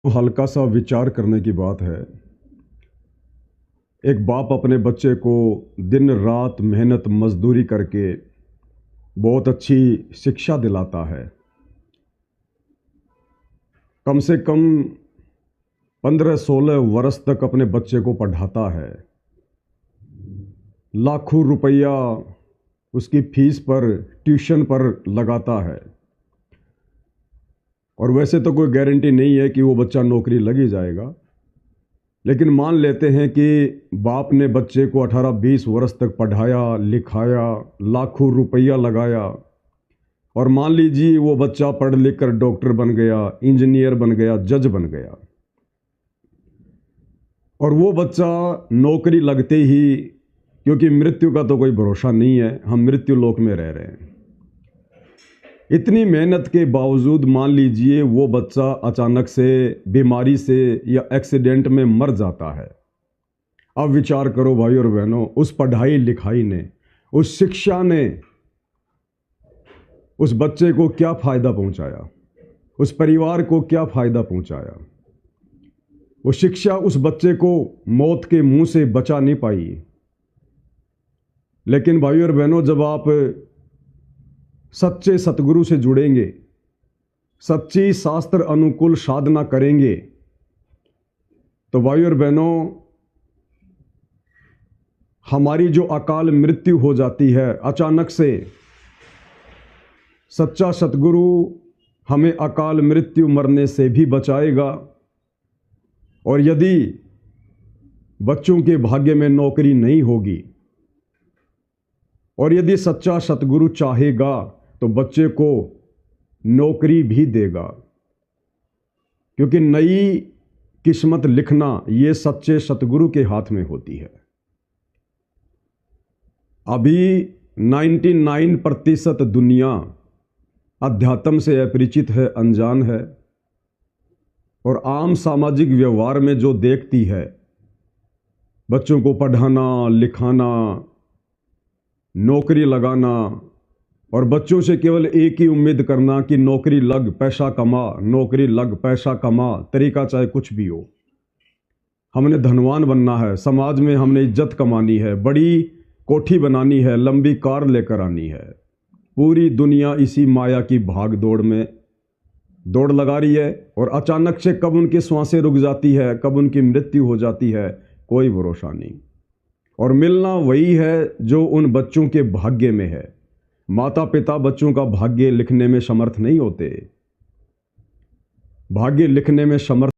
हल्का सा विचार करने की बात है। एक बाप अपने बच्चे को दिन रात मेहनत मजदूरी करके बहुत अच्छी शिक्षा दिलाता है। कम से कम 15-16 वर्ष तक अपने बच्चे को पढ़ाता है। लाखों रुपया उसकी फीस पर, ट्यूशन पर लगाता है। और वैसे तो कोई गारंटी नहीं है कि वो बच्चा नौकरी लगी जाएगा, लेकिन मान लेते हैं कि बाप ने बच्चे को 18-20 वर्ष तक पढ़ाया लिखाया, लाखों रुपया लगाया, और मान लीजिए वो बच्चा पढ़ लिख कर डॉक्टर बन गया, इंजीनियर बन गया, जज बन गया, और वो बच्चा नौकरी लगते ही, क्योंकि मृत्यु का तो कोई भरोसा नहीं है, हम मृत्यु लोक में रह रहे हैं, इतनी मेहनत के बावजूद मान लीजिए वो बच्चा अचानक से बीमारी से या एक्सीडेंट में मर जाता है। अब विचार करो भाई और बहनों, उस पढ़ाई लिखाई ने, उस शिक्षा ने उस बच्चे को क्या फ़ायदा पहुंचाया, उस परिवार को क्या फ़ायदा पहुंचाया। वो शिक्षा उस बच्चे को मौत के मुंह से बचा नहीं पाई। लेकिन भाई और बहनों, जब आप सच्चे सतगुरु से जुड़ेंगे, सच्ची शास्त्र अनुकूल साधना करेंगे, तो भाई और बहनों, हमारी जो अकाल मृत्यु हो जाती है अचानक से, सच्चा सतगुरु हमें अकाल मृत्यु मरने से भी बचाएगा। और यदि बच्चों के भाग्य में नौकरी नहीं होगी, और यदि सच्चा सतगुरु चाहेगा तो बच्चे को नौकरी भी देगा, क्योंकि नई किस्मत लिखना ये सच्चे सतगुरु के हाथ में होती है। अभी 99% दुनिया अध्यात्म से अपरिचित है, अनजान है, और आम सामाजिक व्यवहार में जो देखती है, बच्चों को पढ़ाना लिखाना, नौकरी लगाना, और बच्चों से केवल एक ही उम्मीद करना कि नौकरी लग पैसा कमा, नौकरी लग पैसा कमा, तरीका चाहे कुछ भी हो। हमने धनवान बनना है, समाज में हमने इज्जत कमानी है, बड़ी कोठी बनानी है, लंबी कार लेकर आनी है। पूरी दुनिया इसी माया की भाग दौड़ में दौड़ लगा रही है, और अचानक से कब उनकी सांसें रुक जाती है, कब उनकी मृत्यु हो जाती है, कोई भरोसा नहीं। और मिलना वही है जो उन बच्चों के भाग्य में है। माता पिता बच्चों का भाग्य लिखने में समर्थ नहीं होते, भाग्य लिखने में समर्थ